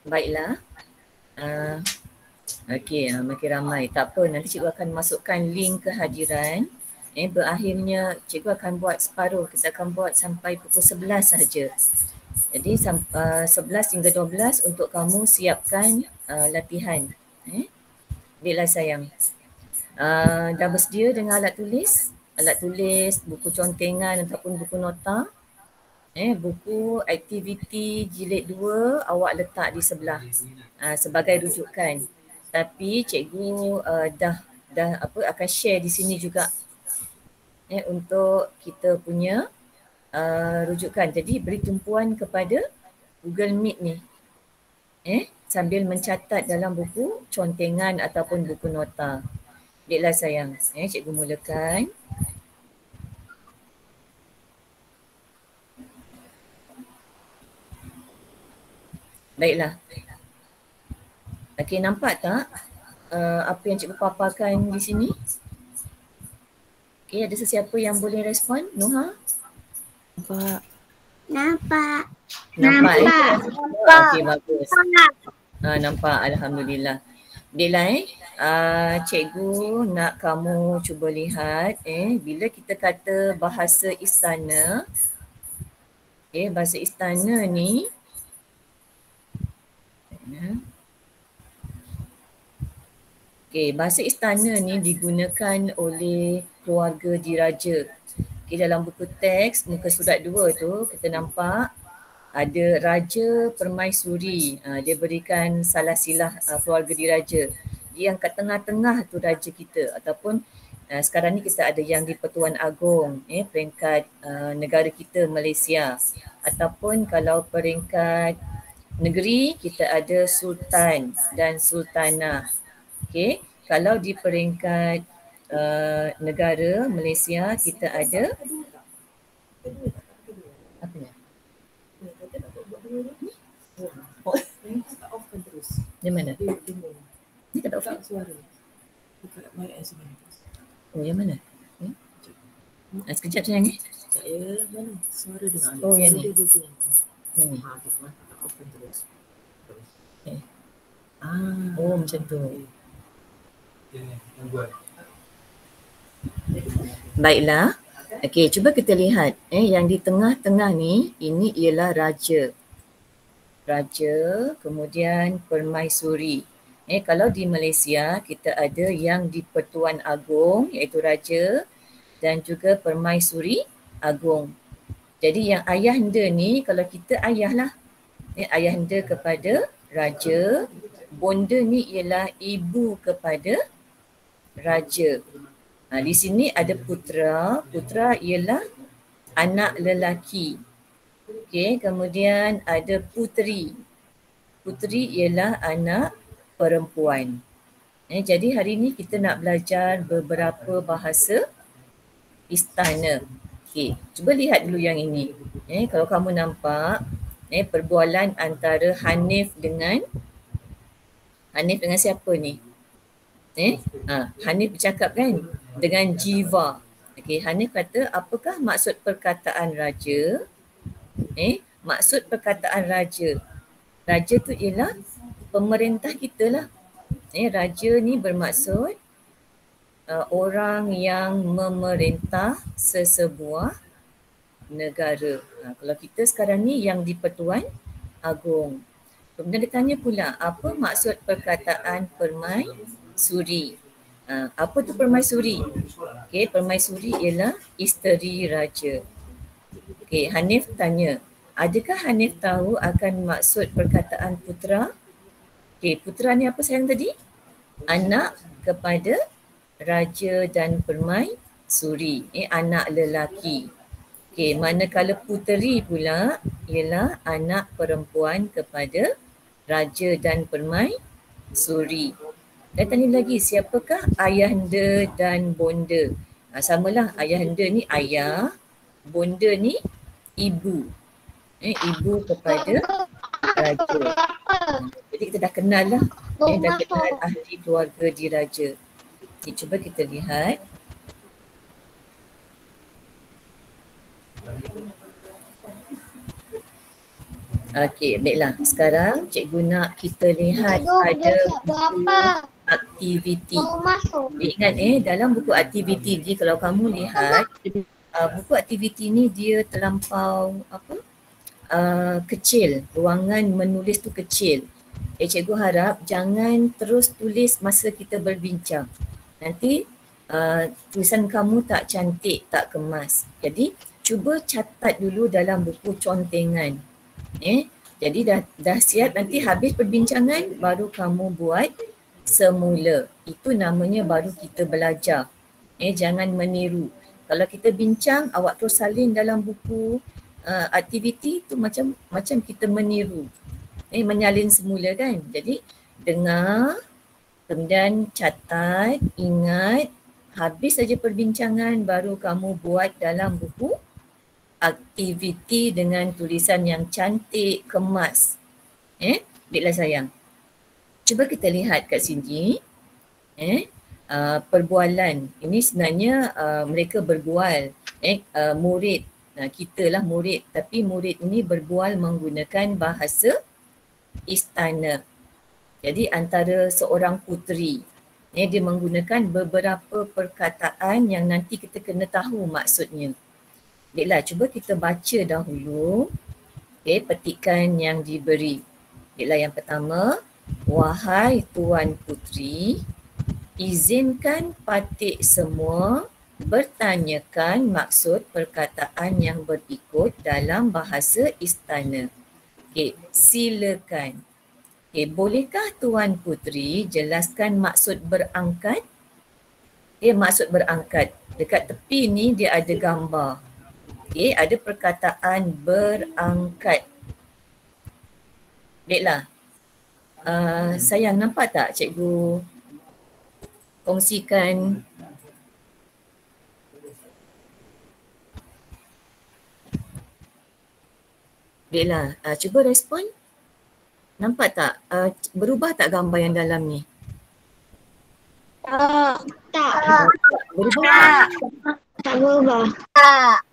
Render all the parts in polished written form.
Baiklah. Okey, makin ramai. Tak apa, nanti cikgu akan masukkan link kehadiran. Berakhirnya cikgu akan buat separuh. Kita akan buat sampai pukul 11 sahaja. Jadi 11 hingga 12 untuk kamu siapkan latihan. Baiklah sayang. Dah bersedia dengan alat tulis? Alat tulis, buku contengan ataupun buku nota? Buku aktiviti jilid 2 awak letak di sebelah sebagai rujukan. Tapi cikgu dah akan share di sini juga untuk kita punya rujukan. Jadi beri tumpuan kepada Google Meet ni. Sambil mencatat dalam buku contengan ataupun buku nota. Baiklah sayang, cikgu mulakan. Baiklah. Okey, nampak tak apa yang cikgu paparkan di sini? Okey, ada sesiapa yang boleh respon? Nuha? Nampak. Nampak. Nampak. Okey, bagus. Nampak, alhamdulillah. Baiklah cikgu nak kamu cuba lihat bila kita kata bahasa istana, bahasa istana ni bahasa istana ni digunakan oleh keluarga diraja. Dalam buku teks muka surat 2 tu kita nampak ada Raja Permaisuri. Dia berikan salah silah keluarga diraja. Yang kat tengah-tengah tu raja kita ataupun sekarang ni kita ada yang di Pertuan Agong, peringkat negara kita Malaysia. Ataupun kalau peringkat negeri kita ada Sultan dan Sultanah. Okey, kalau di peringkat negara Malaysia kita ada apa ni? Di mana? Ni tak ada off suara. Oh, yang mana? Sekejap sayang Sekejap mana? Suara dengar. Oh, yang ni. Yang ni. Oh, macam tu. Baiklah. Okey, cuba kita lihat. Yang di tengah-tengah ni, ini ialah raja. Raja, kemudian permaisuri. Kalau di Malaysia, kita ada yang di Pertuan Agong, iaitu raja, dan juga permaisuri agung. Jadi yang ayahanda ni, kalau kita ayah lah. Ayahanda kepada raja, bonda ni ialah ibu kepada raja. Di sini ada putera. Putera ialah anak lelaki. Okey, kemudian ada puteri. Puteri ialah anak perempuan. Jadi hari ini kita nak belajar beberapa bahasa istana. Okey, cuba lihat dulu yang ini. Kalau kamu nampak perbualan antara Hanif dengan siapa ni? Hanif bercakap kan dengan Jiva. Okey, Hanif kata apakah maksud perkataan raja? Maksud perkataan raja. Raja tu ialah pemerintah kita lah. Raja ni bermaksud orang yang memerintah sesebuah negara. Kalau kita sekarang ni yang di Pertuan Agong. Kemudian dia tanya pula, apa maksud perkataan permaisuri? Apa tu permaisuri? Okey, permaisuri ialah isteri raja. Okey, Hanif tanya, adakah Hanif tahu akan maksud perkataan putera? Okey, putera ni apa sayang tadi? Anak kepada raja dan permaisuri. Anak lelaki. Okey, manakala puteri pula ialah anak perempuan kepada raja dan permaisuri. Dan tanya lagi, siapakah ayahanda dan bonda? Samalah, ayahanda ni ayah, bonda ni ibu. Ibu kepada raja. Jadi kita dah kenal lah. Dah kenal ahli keluarga diraja. Cuba kita lihat. Okey, baiklah. Sekarang cikgu nak kita lihat pada buku aktiviti. Ingat dalam buku aktiviti ni kalau kamu lihat buku aktiviti ni dia terlampau kecil. Ruangan menulis tu kecil. Cikgu harap jangan terus tulis masa kita berbincang. Nanti tulisan kamu tak cantik, tak kemas. Jadi cuba catat dulu dalam buku contengan. Jadi dah siap, nanti habis perbincangan baru kamu buat semula. Itu namanya baru kita belajar. Jangan meniru. Kalau kita bincang, awak terus salin dalam buku aktiviti tu macam kita meniru. Menyalin semula kan. Jadi dengar, kemudian catat, ingat, habis saja perbincangan baru kamu buat dalam buku aktiviti dengan tulisan yang cantik, kemas. Baiklah sayang. Cuba kita lihat kat sini. Perbualan. Ini sebenarnya mereka berbual. Murid. Kita lah murid. Tapi murid ini berbual menggunakan bahasa istana. Jadi antara seorang puteri. Dia menggunakan beberapa perkataan yang nanti kita kena tahu maksudnya. Baiklah, cuba kita baca dahulu petikan yang diberi. Baiklah, yang pertama, wahai Tuan Puteri, izinkan patik semua bertanyakan maksud perkataan yang berikut dalam bahasa istana. Silakan. Bolehkah Tuan Puteri jelaskan maksud berangkat? Maksud berangkat. Dekat tepi ni dia ada gambar. Ada perkataan berangkat. Baiklah. Sayang, nampak tak cikgu kongsikan? Baiklah, cuba respon. Nampak tak? Berubah tak gambar yang dalam ni? Tak. Berubah? Tak berubah. Tak.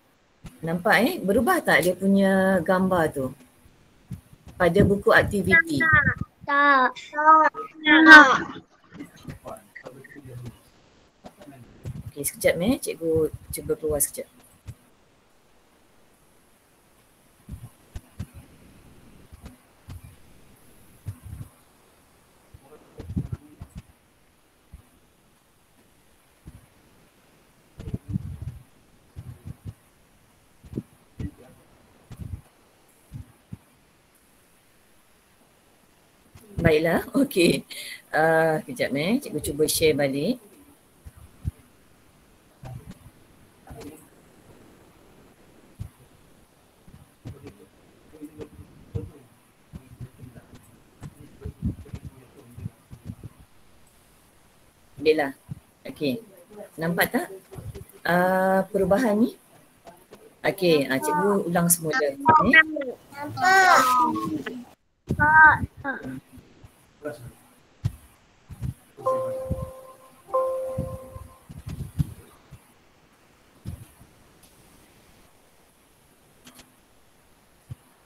Nampak berubah tak dia punya gambar tu? Pada buku aktiviti. Tak. Okey, sekejap cikgu cuba keluar sekejap. Baiklah, okey. Kejap cikgu cuba share balik. Baiklah. Okey. Nampak tak perubahan ni? Okey, cikgu ulang semula. Nampak.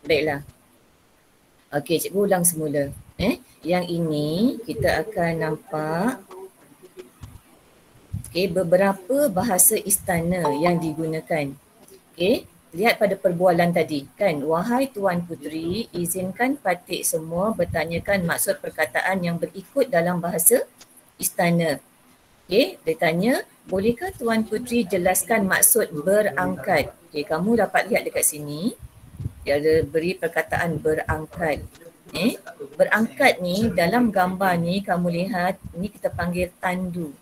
Baiklah. Okey, cikgu ulang semula. Yang ini kita akan nampak beberapa bahasa istana yang digunakan. Lihat pada perbualan tadi kan, wahai Tuan Puteri, izinkan patik semua bertanyakan maksud perkataan yang berikut dalam bahasa istana. Dia tanya, bolehkah Tuan Puteri jelaskan maksud berangkat? Kamu dapat lihat dekat sini, dia ada beri perkataan berangkat. Berangkat ni dalam gambar ni kamu lihat, ni kita panggil tandu.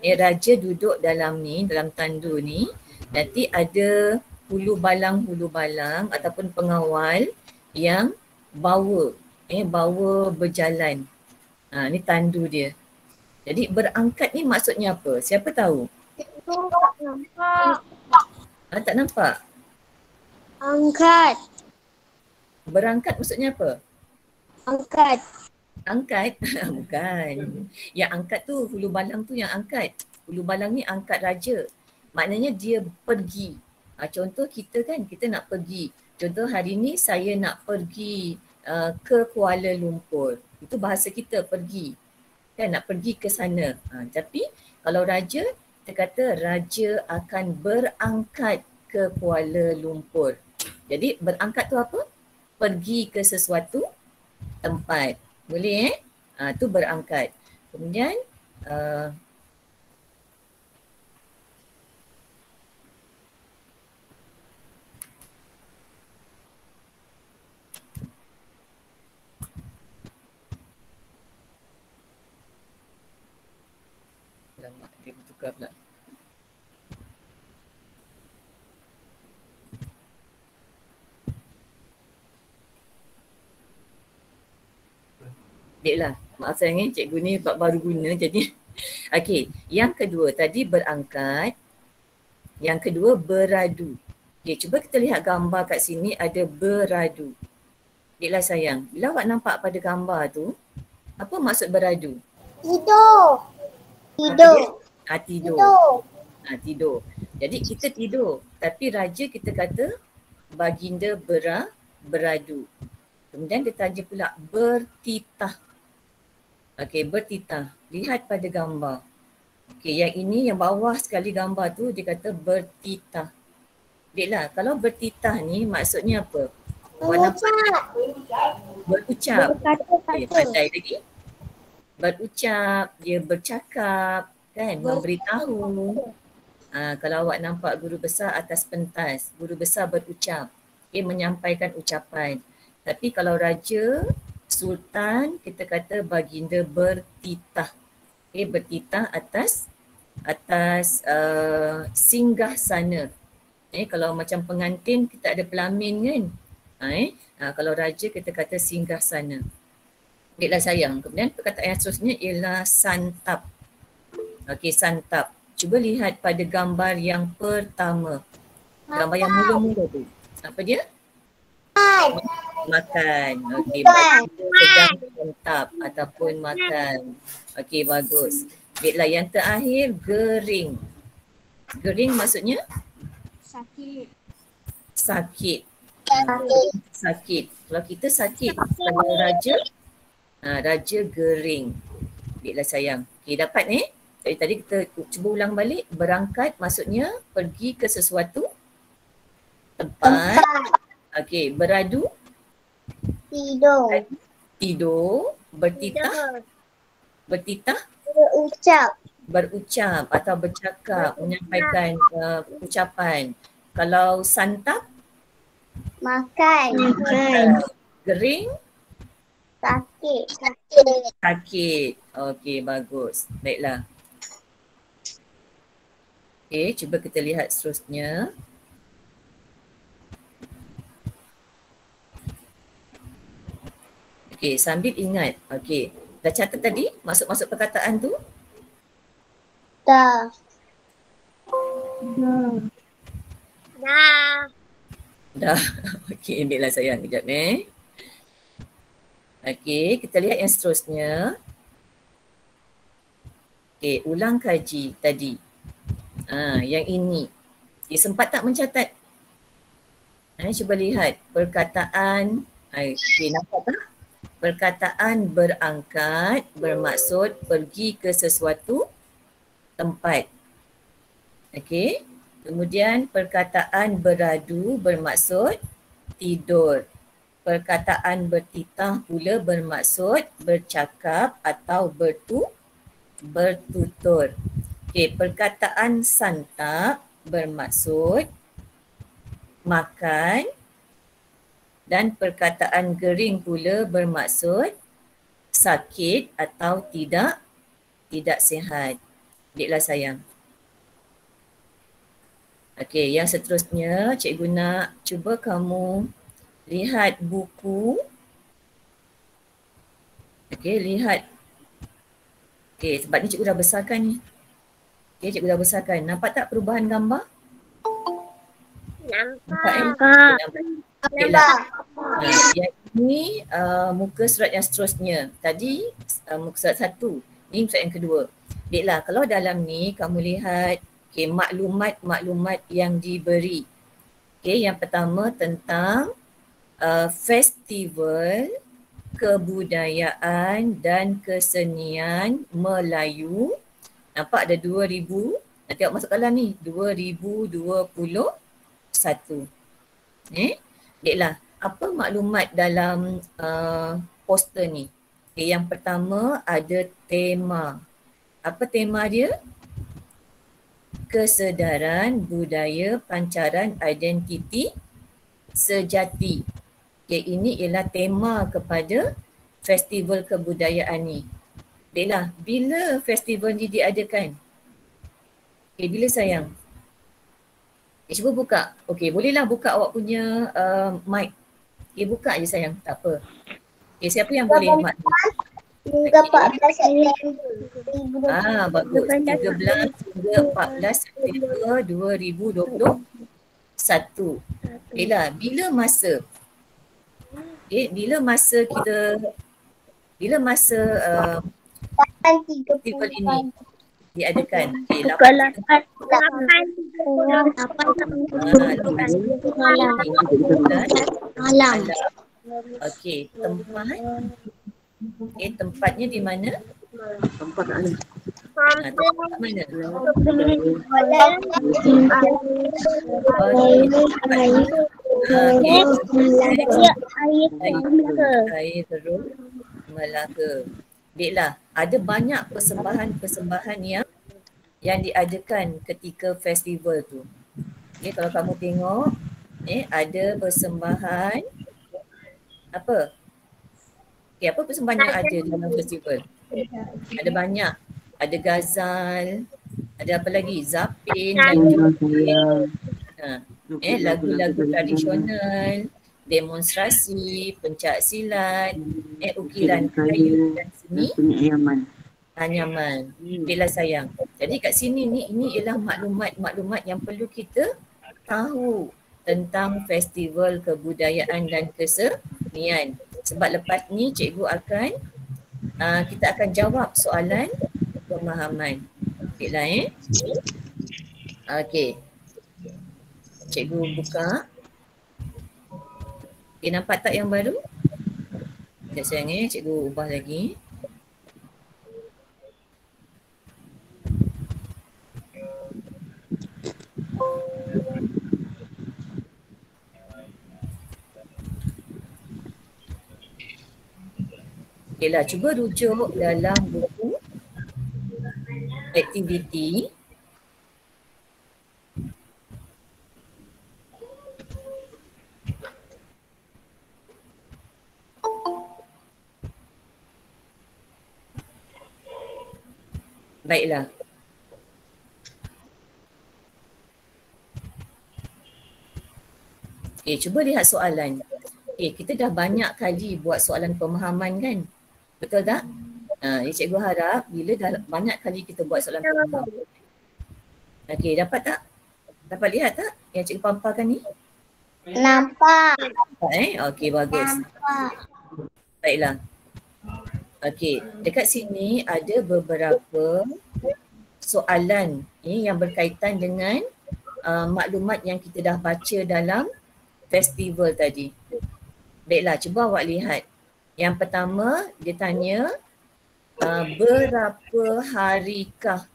Raja duduk dalam ni, dalam tandu ni, nanti ada hulu balang ataupun pengawal yang bawa berjalan. Ni tandu dia. Jadi berangkat ni maksudnya apa? Siapa tahu? Tak nampak. Tak nampak? Angkat. Berangkat maksudnya apa? Angkat. Angkat? Bukan. Yang angkat tu hulu balang tu yang angkat. Hulu balang ni angkat raja. Maknanya dia pergi. Contoh kita kan, kita nak pergi. Contoh hari ni saya nak pergi ke Kuala Lumpur. Itu bahasa kita pergi. Kan nak pergi ke sana. Tapi kalau raja, kita kata raja akan berangkat ke Kuala Lumpur. Jadi berangkat tu apa? Pergi ke sesuatu tempat. Boleh tu berangkat. Kemudian dia bertukar pula. Baiklah, maaf sayang cikgu ni baru guna jadi. Okey, yang kedua tadi berangkat. Yang kedua beradu. Okey, cuba kita lihat gambar kat sini ada beradu. Baiklah sayang, bila awak nampak pada gambar tu, apa maksud beradu? Tidur. Tidur. Tidur. Tidur. Jadi kita tidur, tapi raja kita kata baginda beradu. Kemudian dia tanya pula bertitah. Okey, bertitah. Lihat pada gambar. Okey, yang ini yang bawah sekali gambar tu dia kata bertitah. Baiklah, kalau bertitah ni maksudnya apa? Berucap. Okay, pandai lagi. Berucap, dia bercakap, kan? Memberitahu. Kalau awak nampak guru besar atas pentas, guru besar berucap. Okay, menyampaikan ucapan. Tapi kalau raja, sultan, kita kata baginda bertitah. Okay, bertitah atas singgah sana. Kalau macam pengantin kita ada pelamin kan. Kalau raja kita kata singgah sana. Baiklah sayang. Kemudian perkataan yang seterusnya ialah santap. Okey, santap. Cuba lihat pada gambar yang pertama. Gambar yang mula-mula tu. Apa dia? Makan. Okey, sedang santap ataupun makan. Okey, bagus. Baiklah, yang terakhir gering. Gering maksudnya? Sakit. Sakit. Sakit. Kalau kita sakit, kalau raja, raja gering. Baiklah sayang. Okey, dapat ni? Tadi kita cuba ulang balik. Berangkat maksudnya pergi ke sesuatu tempat. Okey, beradu. Tidur. Tidur. Bertitah. Bertitah. Berucap atau bercakap, menyampaikan ucapan. Kalau santap. Makan. Gering. Sakit. Sakit. Okey, bagus. Baiklah. Okey, cuba kita lihat seterusnya. Okey, sambil ingat. Okey, dah catat tadi masuk-masuk perkataan tu? Dah. Dah. Okey, ambillah sayang kejap Okey, kita lihat yang seterusnya. Okey, ulang kaji tadi. Yang ini. Okay, sempat tak mencatat? Cuba lihat perkataan. Okey, nampak tak? Perkataan berangkat bermaksud pergi ke sesuatu tempat. Okey. Kemudian perkataan beradu bermaksud tidur. Perkataan bertitah pula bermaksud bercakap atau bertutur. Okey, perkataan santap bermaksud makan dan perkataan gering pula bermaksud sakit atau tidak sihat. Baiklah sayang. Okey, yang seterusnya cikgu nak cuba kamu lihat buku. Okey, lihat. Okey, sebab ni cikgu dah besarkan ni. Okey, cikgu dah besarkan. Nampak tak perubahan gambar? Nampak. Nampak. Yang ini muka surat yang seterusnya. Tadi muka surat 1. Ini surat yang kedua. Baiklah, kalau dalam ni kamu lihat maklumat-maklumat yang diberi. Okey, yang pertama tentang festival kebudayaan dan kesenian Melayu. Nampak ada 2000. Nanti tengok masuk dalam ni. 2021. Baiklah. Apa maklumat dalam poster ni? Okay, yang pertama ada tema. Apa tema dia? Kesedaran budaya pancaran identiti sejati. Okay, ini ialah tema kepada festival kebudayaan ni. Baiklah, bila festival ni diadakan? Okay, bila sayang? Okay, cuba buka. Okay, bolehlah buka awak punya mic. Okay, buka je sayang, tak apa. Okay, siapa yang boleh mic? Hingga 14 September. Bagus. 13 hingga 14 September 2021. Baiklah, bila masa? Okay, bila masa festival ini diadakan? Okay, malam. Okey, tempatnya di mana? Tempat mana? Tempat mana? Air Teruk Melaka. Baiklah, ada banyak persembahan-persembahan yang diadakan ketika festival tu. Okay, kalau kamu tengok, ada persembahan apa? Okay, apa persembahan yang ada dalam festival? Ada banyak. Ada gazal, ada apa lagi? Zapin dan juga lagu-lagu tradisional, demonstrasi, pencak silat, ukiran kayu dan seni anyaman. Bila sayang. Jadi kat sini ni, ini ialah maklumat-maklumat yang perlu kita tahu tentang festival kebudayaan dan kesenian. Sebab lepas ni cikgu kita akan jawab soalan pemahaman. Baiklah Okey. Cikgu buka. Okay, nampak tak yang baru? Sekejap sayang cikgu ubah lagi. Okeylah, cuba rujuk dalam buku aktiviti. Baiklah. Okay, cuba lihat soalan. Okay, kita dah banyak kali buat soalan pemahaman kan? Betul tak? Cikgu harap bila dah banyak kali kita buat soalan pemahaman. Okay, dapat tak? Dapat lihat tak yang cikgu paparkan ni? Nampak. Okay, bagus. Nampak. Baiklah. Okay, dekat sini ada beberapa soalan yang berkaitan dengan maklumat yang kita dah baca dalam festival tadi. Baiklah, cuba awak lihat. Yang pertama, dia tanya berapa harikah?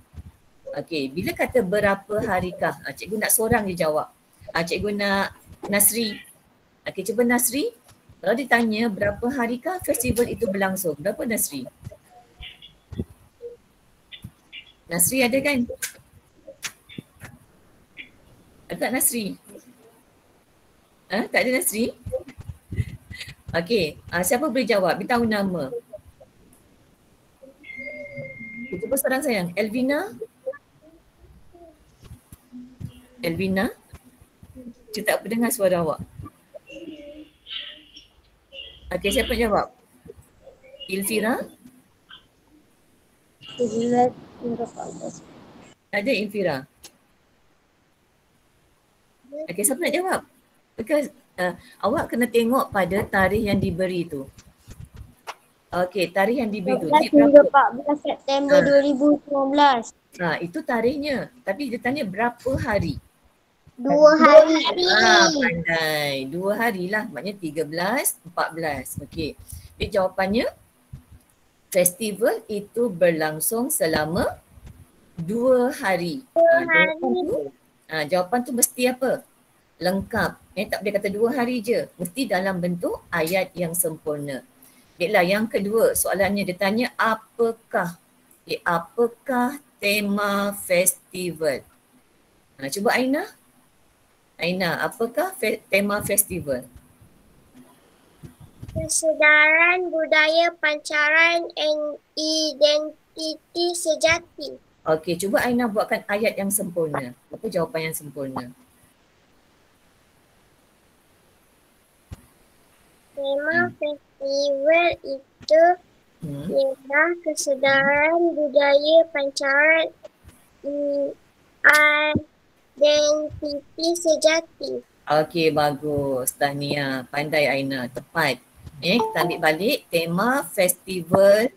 Okey, bila kata berapa harikah? Cikgu nak seorang dia jawab. Cikgu nak Nasri. Okey, cuba Nasri. Kalau ditanya berapa harikah festival itu berlangsung? Berapa Nasri? Nasri ada kan? Tak Nasri? Tak ada Nasri? Okey, siapa boleh jawab? Beritahu nama. Cuba seorang sayang. Elvina? Elvina? Kita tak dengar suara awak. Okey, siapa jawab? Ilfira? Ada Ilfira? Okey, siapa nak jawab? Because awak kena tengok pada tarikh yang diberi tu. Okey, tarikh yang diberi tu. 12 hingga 14 September 2019. Itu tarikhnya. Tapi dia tanya berapa hari. 2 hari. Pandai. 2 hari lah. Maknanya 13, 14. Okey. Jadi jawapannya, festival itu berlangsung selama 2 hari. Jawapan tu mesti apa? Lengkap. Tak boleh kata 2 hari je. Mesti dalam bentuk ayat yang sempurna. Baiklah, yang kedua soalannya dia tanya apakah? Apakah tema festival? Cuba Aina. Aina, apakah tema festival? Kesedaran budaya pancaran identiti sejati. Okey, cuba Aina buatkan ayat yang sempurna. Apa jawapan yang sempurna? Tema festival itu ialah kesedaran budaya pancaran identiti sejati. Okey, bagus. Tahniah. Pandai Aina. Tepat. Kita ambil balik. Tema festival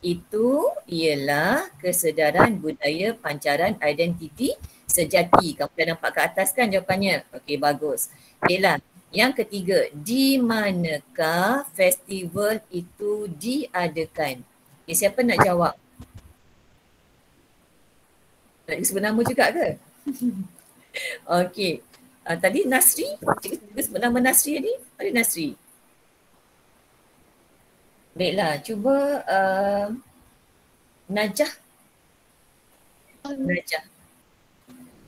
itu ialah kesedaran budaya pancaran identiti sejati. Kamu dah nampak ke atas kan jawapannya? Okey, bagus. Okeylah. Yang ketiga, di manakah festival itu diadakan? Siapa nak jawab? Nak sebut nama juga ke? Okey. Tadi Nasri? Cikgu sebut nama Nasri tadi? Ada Nasri? Baiklah, cuba Najah.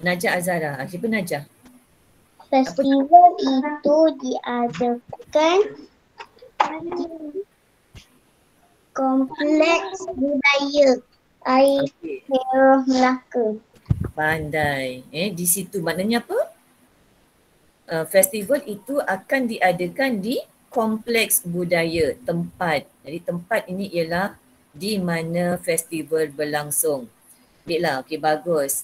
Najah Azhara. Siapa Najah? Festival itu diadakan di Kompleks Budaya Air Merah Melaka. Pandai. Di situ maknanya apa? Festival itu akan diadakan di Kompleks Budaya, tempat. Jadi tempat ini ialah di mana festival berlangsung. Baiklah, okey, bagus.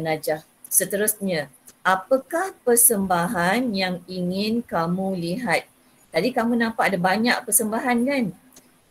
Najah. Seterusnya, apakah persembahan yang ingin kamu lihat? Tadi kamu nampak ada banyak persembahan kan?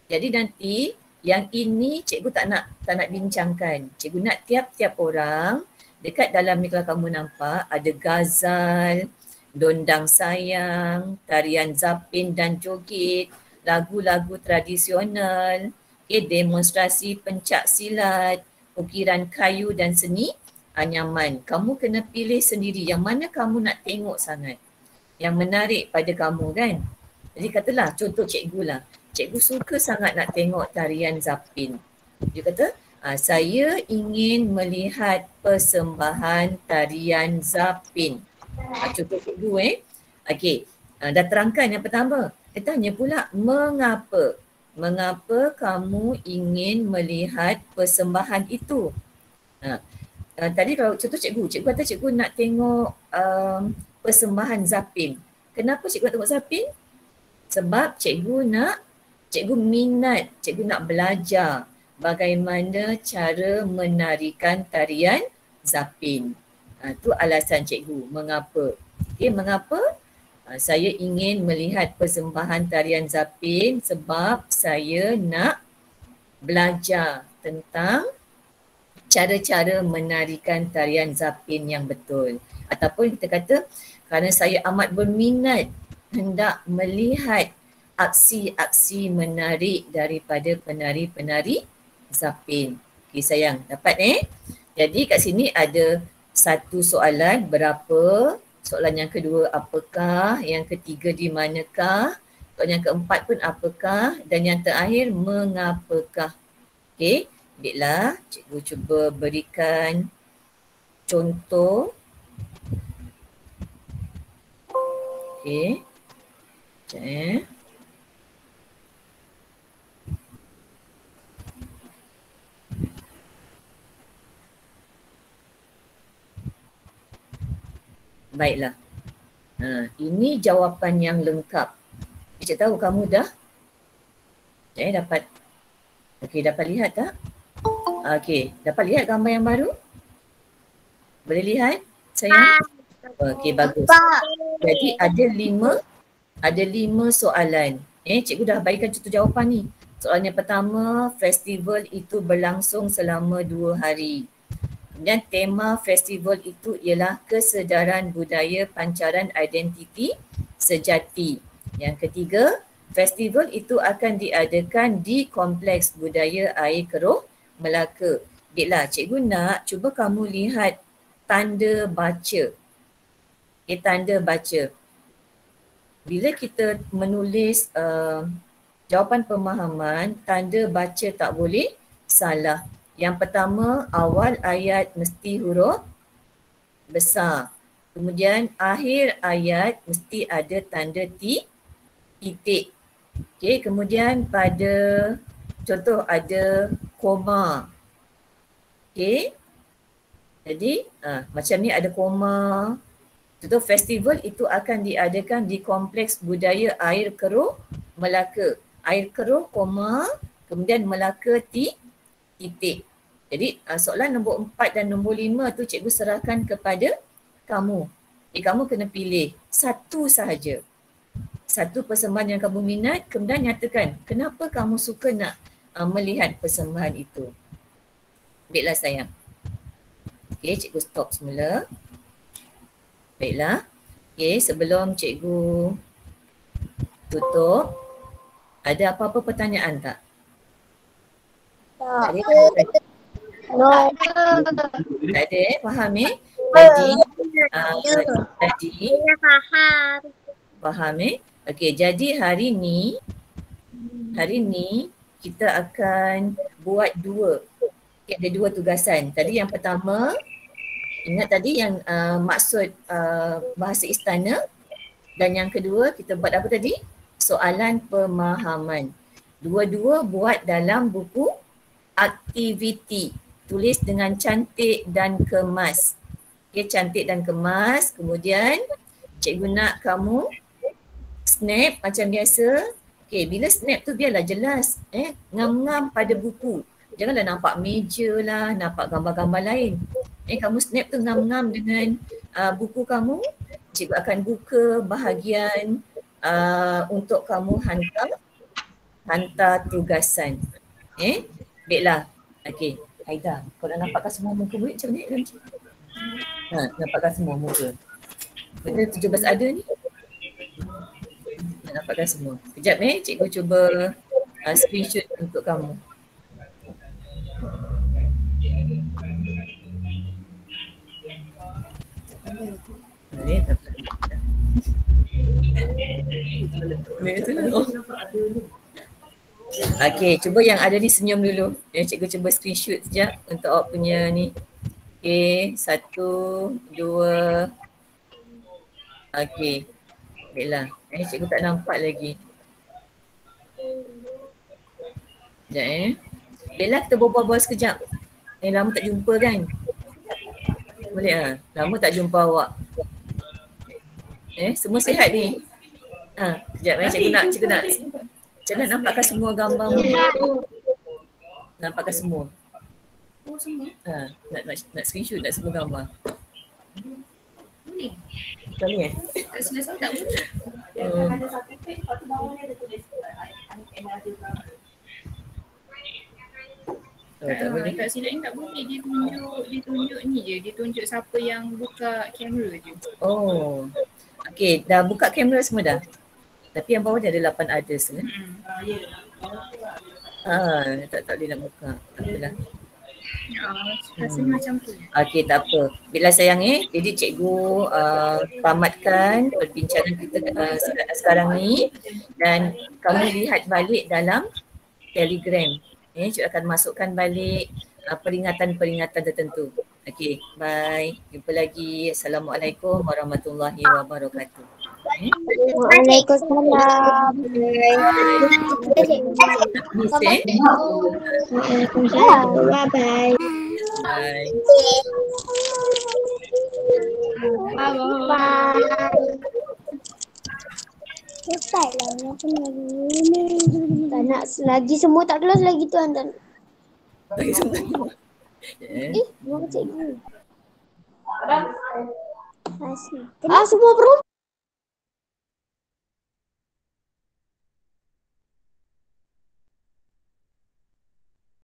Jadi nanti yang ini cikgu tak nak bincangkan. Cikgu nak tiap-tiap orang dekat dalam ni kalau kamu nampak ada gazal, dondang sayang, tarian zapin dan joget, lagu-lagu tradisional, demonstrasi pencak silat, ukiran kayu dan seni anyaman. Kamu kena pilih sendiri yang mana kamu nak tengok sangat. Yang menarik pada kamu kan. Jadi katalah contoh cikgu lah. Cikgu suka sangat nak tengok tarian zapin. Dia kata, saya ingin melihat persembahan tarian zapin. Contoh cikgu Okey, dah terangkan yang pertama. Dia tanya pula mengapa? Mengapa kamu ingin melihat persembahan itu? Tadi kalau contoh cikgu kata cikgu nak tengok persembahan zapin. Kenapa cikgu nak tengok zapin? Sebab cikgu minat, cikgu nak belajar bagaimana cara menarikan tarian zapin. Itu alasan cikgu. Mengapa? Mengapa? Saya ingin melihat persembahan tarian zapin sebab saya nak belajar tentang cara-cara menarikan tarian zapin yang betul. Ataupun kita kata kerana saya amat berminat hendak melihat aksi-aksi menarik daripada penari-penari zapin. Okey sayang, dapat Jadi kat sini ada satu soalan, berapa? Soalan yang kedua, apakah? Yang ketiga, di manakah? Soalan yang keempat pun apakah? Dan yang terakhir, mengapakah? Okey. Baiklah, cikgu cuba berikan contoh. Okey. Sekejap Baiklah. Ini jawapan yang lengkap. Cikgu tahu kamu dah dapat. Okey, dapat lihat tak? Okey, dapat lihat gambar yang baru? Boleh lihat sayang? Okey, bagus. Jadi ada lima soalan. Cikgu dah berikan contoh jawapan ni. Soalan yang pertama, festival itu berlangsung selama 2 hari. Dan tema festival itu ialah kesedaran budaya pancaran identiti sejati. Yang ketiga, festival itu akan diadakan di Kompleks Budaya Air Keruh, Melaka. Baiklah, cikgu nak cuba kamu lihat tanda baca. Tanda baca. Bila kita menulis jawapan pemahaman, tanda baca tak boleh salah. Yang pertama, awal ayat mesti huruf besar. Kemudian akhir ayat mesti ada tanda titik. Okey, kemudian pada contoh ada koma. Okey. Jadi macam ni ada koma. Contoh festival itu akan diadakan di Kompleks Budaya Air Keruh, Melaka. Air Keruh, koma, kemudian Melaka titik. Jadi soalan nombor 4 dan nombor 5 tu cikgu serahkan kepada kamu. Kamu kena pilih satu sahaja. Satu persembahan yang kamu minat, kemudian nyatakan kenapa kamu suka nak melihat persembahan itu. Baiklah sayang. Okey, cikgu stop semula. Baiklah. Okey, sebelum cikgu tutup, ada apa-apa pertanyaan tak? Tak. No. Tak ada faham Jadi faham. Faham Okey, jadi hari ni kita akan buat ada dua tugasan. Tadi yang pertama, ingat tadi yang maksud bahasa istana, dan yang kedua kita buat apa tadi? Soalan pemahaman. Dua-dua buat dalam buku aktiviti. Tulis dengan cantik dan kemas. Okey, cantik dan kemas. Kemudian cikgu nak kamu snap macam biasa. Okey, bila snap tu biarlah jelas. Ngam-ngam pada buku. Janganlah nampak meja lah, nampak gambar-gambar lain. Kamu snap tu ngam-ngam dengan buku kamu. Cikgu akan buka bahagian untuk kamu hantar tugasan. Baiklah. Okey. Aida, kau nak nampakkan semua muka murid macam ni? Nampakkan semua muka. Benda 17 ada ni. Nak nampakkan semua. Kejap cikgu cuba screenshot untuk kamu. Okey, cuba yang ada ni senyum dulu. Cikgu cuba screenshot sekejap untuk awak punya ni. Okey, 1, 2. Okey. Baiklah. Cikgu tak nampak lagi. Sekejap Baiklah, kita berbual-bual sekejap. Lama tak jumpa kan? Boleh lama tak jumpa awak. Semua sihat ni? Sekejap cikgu nak. Macam mana nampakkan semua gambar mu? Nampakkan semua. Oh, semua? Nak screenshot nak semua gambar. Boleh. Boleh tak selesai tak boleh. Ada satu page, lepas tu bawah ni ada tulis tak boleh. Kat sini tak boleh, dia tunjuk ni je, dia tunjuk siapa yang buka kamera je. Oh. Okey, dah buka kamera semua dah? Tapi yang bawah dia ada 8 others kan? Tak boleh nak buka. Tak apalah. Rasanya macam tu. Okey, tak apa. Bila sayang jadi cikgu tamatkan perbincangan kita sekarang ni, dan kamu lihat balik dalam Telegram. Cikgu akan masukkan balik peringatan-peringatan tertentu. Okey, bye. Jumpa lagi. Assalamualaikum warahmatullahi wabarakatuh. Waalaikumsalam. Bye-bye. Bye. Bye. Selesai lah. Tak nak lagi semua tak kelas lagi tuan. Lagi semua. Bukan cikgu. Semua perempuan.